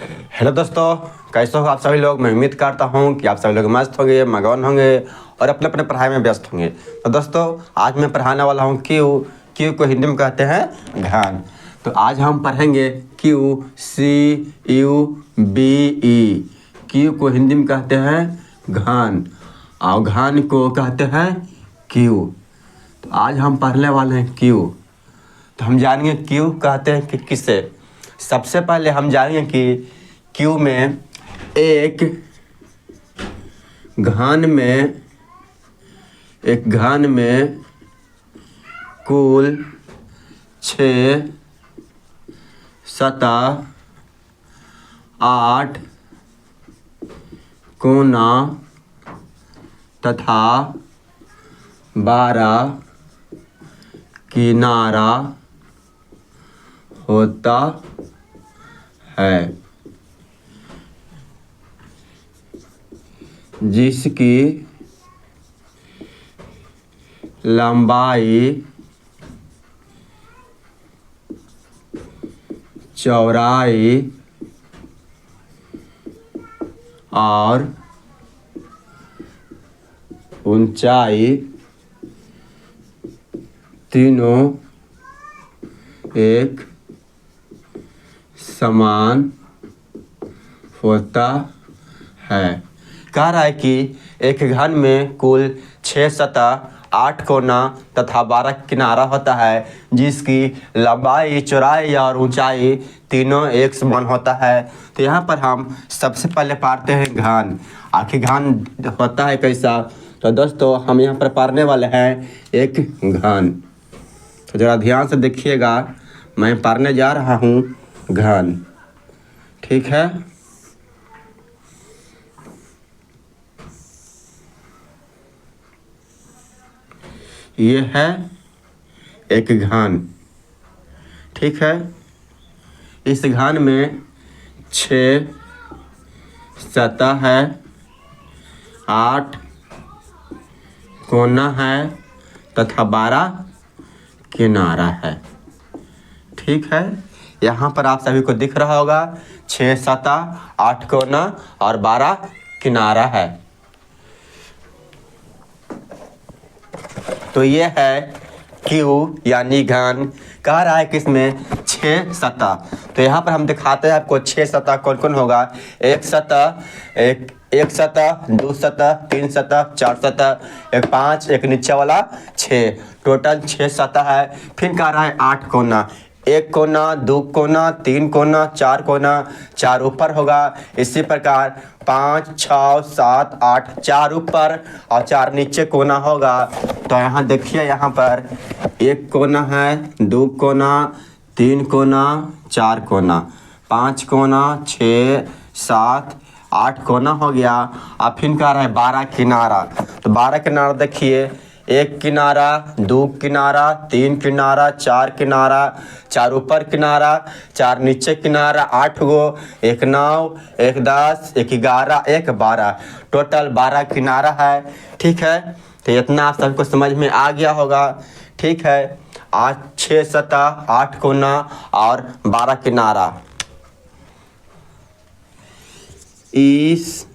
Hello दोस्तों, कैसे हो आप सभी लोग। मैं उम्मीद करता हूँ कि आप सभी लोग मस्त होंगे, मगन होंगे और अपने अपने पढ़ाई में व्यस्त होंगे। तो दोस्तों, आज मैं पढ़ाने वाला हूँ क्यू। क्यू को हिंदी में कहते हैं घान। तो आज हम पढ़ेंगे Q, C U B E. Q को हिंदी में कहते हैं घान और घान को कहते हैं क्यू। तो आज हम पढ़ने वाले हैं क्यू। तो हम जानेंगे क्यू कहते हैं कि किसे। सबसे पहले हम जानेंगे कि क्यू में एक घन में कुल 6 सतह 8 कोना तथा 12 किनारा होता है, जिसकी लंबाई, चौड़ाई और ऊंचाई तीनों एक समान होता है। कह रहा है कि एक घन में कुल 6 सतह 8 कोना तथा 12 किनारा होता है, जिसकी लंबाई, चौड़ाई और ऊंचाई तीनों एक समान होता है। तो यहाँ पर हम सबसे पहले पढ़ते हैं घन। आखिर घन होता है कैसा। तो दोस्तों, हम यहाँ पर पढ़ने वाले हैं एक घन। तो ज़रा ध्यान से देखिएगा, मैं पढ़ने जा रहा हूँ घन। ठीक है। ये है एक घन। ठीक है। इस घन में 6 सतह है, 8 कोना है तथा 12 किनारा है। ठीक है। यहाँ पर आप सभी को दिख रहा होगा 6 सतह 8 कोना और 12 किनारा है। तो ये है क्यू यानी घन। कह रहा है कि इसमें 6 सतह। तो यहाँ पर हम दिखाते हैं आपको 6 सतह कौन कौन होगा। एक सतह, 2 सतह, 3 सतह, 4 सतह, एक 5, एक नीचे वाला 6, टोटल 6 सतह है। फिर कह रहा है 8 कोना, 1 कोना, 2 कोना, 3 कोना, 4 कोना, 4 ऊपर होगा। इसी प्रकार 5, 6, 7, 8, 4 ऊपर और 4 नीचे कोना होगा। तो यहाँ देखिए, यहाँ पर 1 कोना है, 2 कोना, 3 कोना, 4 कोना, 5 कोना, 6, 7, 8 कोना हो गया। अब फिर कह रहा है 12 किनारा। तो 12 किनारा देखिए, 1 किनारा, 2 किनारा, 3 किनारा, 4 किनारा, 4 ऊपर किनारा, 4 नीचे किनारा, 8 गो, 1 9, 1 10, 1 11, 1 12, टोटल 12 किनारा है। ठीक है। तो इतना आप सबको समझ में आ गया होगा। ठीक है। आज 6 सतह 8 कोना और 12 किनारा। इस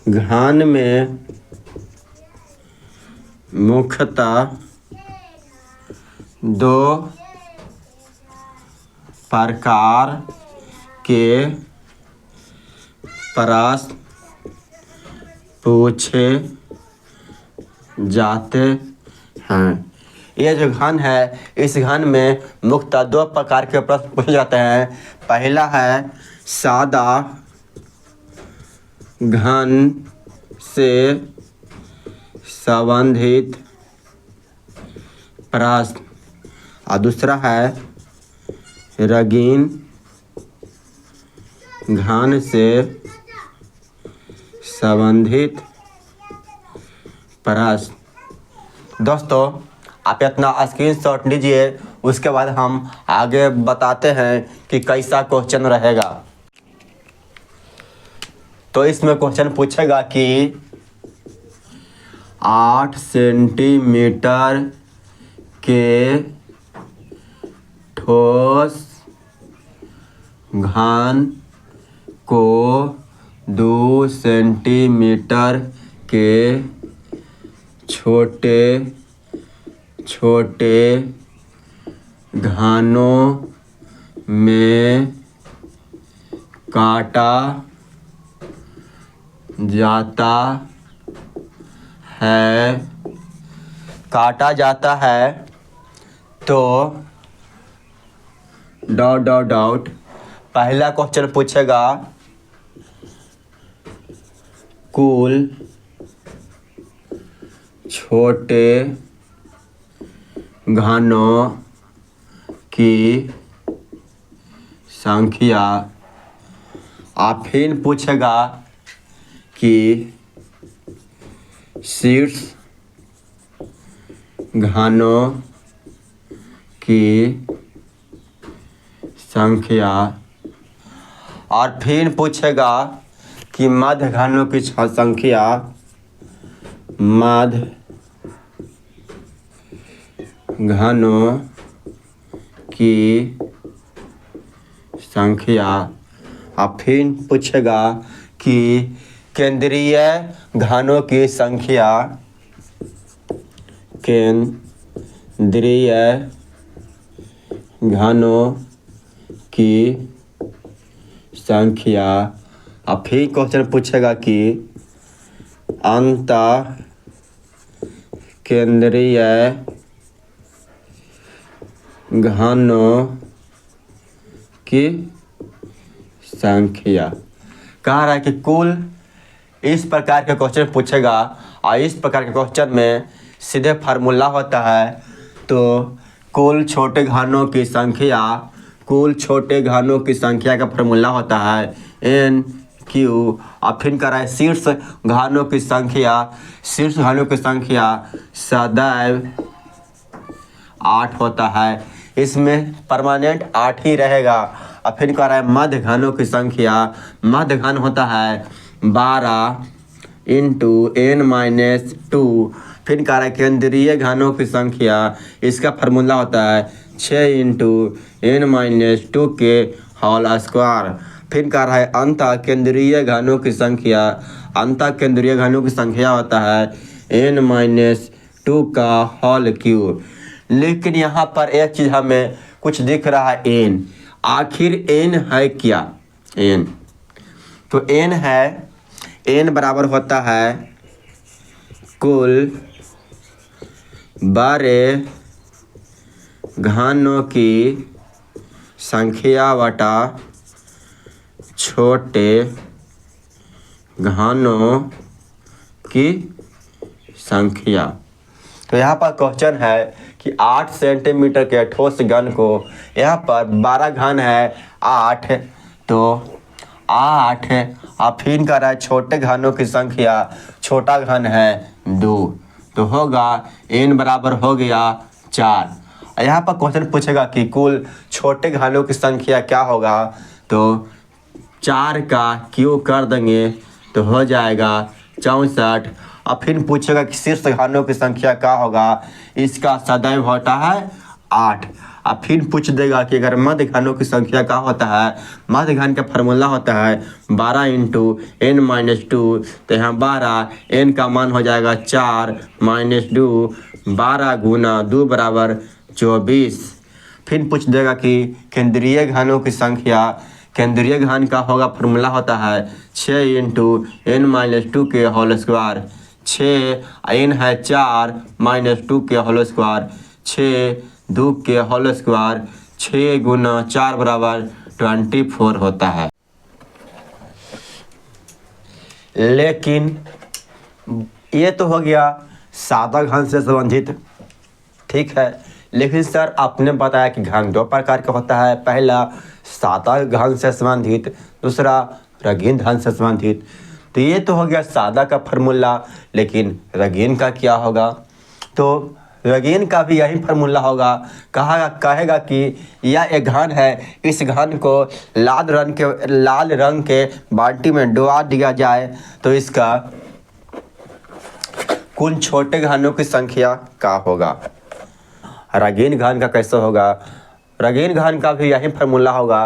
घन में मुख्यतः 2 प्रकार के प्रश्न पूछे जाते हैं। ये जो घन है, इस घन में मुख्यतः 2 प्रकार के प्रश्न पूछे जाते हैं। पहला है सादा घन से संबंधित प्रश्न और दूसरा है रंगीन घन से संबंधित प्रश्न। दोस्तों, आप इतना स्क्रीनशॉट लीजिए, उसके बाद हम आगे बताते हैं कि कैसा क्वेश्चन रहेगा। तो इसमें क्वेश्चन पूछेगा कि 8 सेंटीमीटर के ठोस घन को 2 सेंटीमीटर के छोटे छोटे घानों में काटा जाता है तो डॉट पहला क्वेश्चन पूछेगा कुल छोटे घानों की संख्या। आप फिर पूछेगा कि शीर्ष घानों की संख्या और फिर पूछेगा कि मध्य घानों की संख्या। मध्य घानों की संख्या। अब फिर पूछेगा कि केंद्रीय घानों की संख्या। केंद्रीय घानों की संख्या। अब फिर क्वेश्चन पूछेगा कि अंतः केंद्रीय घानों की संख्या। कह रहा है कि कुल इस प्रकार के क्वेश्चन पूछेगा और इस प्रकार के क्वेश्चन में सीधे फार्मूला होता है। तो कुल छोटे घानों की संख्या, कुल छोटे घानों की संख्या का फार्मूला होता है एन क्यू। और फिर कह रहा है शीर्ष घानों की संख्या। शीर्ष घानों की संख्या सदैव 8 होता है, इसमें परमानेंट 8 ही रहेगा। और फिर कह रहा है मध्य घानों की संख्या। मध्य घान होता है 12 × n-2। फिर कह रहा है केंद्रीय घानों की संख्या। इसका फार्मूला होता है 6 × n-2 के होल स्क्वायर। फिर कह रहा है अंतः केंद्रीय घानों की संख्या। अंतः केंद्रीय घानों की संख्या होता है n-2 का होल क्यूब। लेकिन यहाँ पर एक चीज़ हमें कुछ दिख रहा है n। आखिर n है क्या? n तो n है, n बराबर होता है कुल बड़े घानों की संख्या बटा छोटे घानों की संख्या। तो यहाँ पर क्वेश्चन है कि 8 सेंटीमीटर के ठोस घन को, यहाँ पर 12 घन है 8, तो 8 और फिर कर रहा है छोटे घनों की संख्या। छोटा घन है 2, तो होगा n बराबर हो गया 4। यहाँ पर क्वेश्चन पूछेगा कि कुल छोटे घनों की संख्या क्या होगा, तो 4 का क्यूब कर देंगे तो हो जाएगा 64। और फिर पूछेगा कि शीर्ष घानों की संख्या क्या होगा। इसका सदैव होता है 8। और फिर पूछ देगा कि अगर मध्य घानों की संख्या क्या होता है। मध्य घान का फार्मूला होता है 12 × n-2। तो यहाँ 12, n का मान हो जाएगा 4 - 2, 12 × 2 = 24। फिर पूछ देगा कि केंद्रीय घानों की संख्या। केंद्रीय घान का होगा फार्मूला होता है 6 × n-2 के होल स्क्वायर। 6 n है 4 - 2 के होल स्क्वायर। 6 2 के होल स्क्वायर। 6 × 4 = 24 होता है। लेकिन ये तो हो गया सादा घन से संबंधित, ठीक है। लेकिन सर आपने बताया कि घन 2 प्रकार का होता है। पहला सादा घन से संबंधित, दूसरा रंगीन घन से संबंधित। तो ये तो हो गया सादा का फार्मूला, लेकिन रंगीन का क्या होगा? तो रंगीन का भी यही फार्मूला होगा। कहेगा कि यह एक घन है, इस घन को लाल रंग के बाल्टी में डुबा दिया जाए तो इसका कुल छोटे घनों की संख्या क्या होगा। रंगीन घन का कैसे होगा? रंगीन घन का भी यही फार्मूला होगा।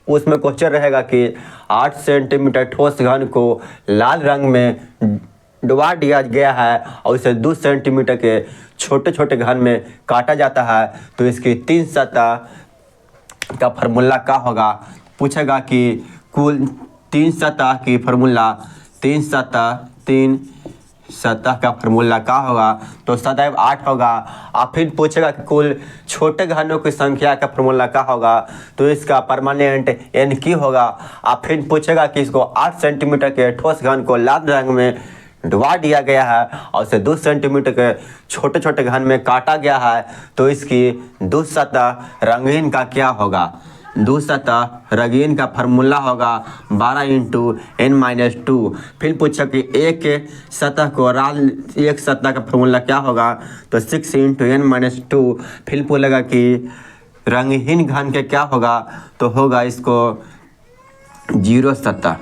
उसमें क्वेश्चन रहेगा कि 8 सेंटीमीटर ठोस घन को लाल रंग में डुबा दिया गया है और इसे 2 सेंटीमीटर के छोटे छोटे घन में काटा जाता है, तो इसकी 3 सतह का फार्मूला क्या होगा। पूछेगा कि कुल 3 सतह की फार्मूला, 3 सतह का फार्मूला क्या होगा, तो सदैव 8 होगा। और फिर पूछेगा कि कुल छोटे घनों की संख्या का फार्मूला क्या होगा, तो इसका परमानेंट एन की होगा। और फिर पूछेगा कि इसको 8 सेंटीमीटर के ठोस घन को लाल रंग में डुबा दिया गया है और इसे 2 सेंटीमीटर के छोटे छोटे घन में काटा गया है, तो इसकी 2 सतह रंगीन का क्या होगा। 2 सतह रंगीन का फार्मूला होगा 12 × n-2। फिर पूछा कि एक सतह को लाल, एक सतह का फार्मूला क्या होगा, तो 6 × n-2। फिर बोलेगा कि रंगहीन घन के क्या होगा, तो होगा इसको 0 सतह।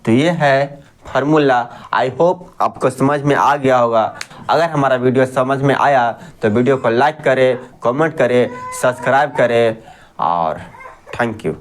तो ये है फार्मूला। आई होप आपको समझ में आ गया होगा। अगर हमारा वीडियो समझ में आया तो वीडियो को लाइक करें, कमेंट करें, सब्सक्राइब करें और थैंक यू।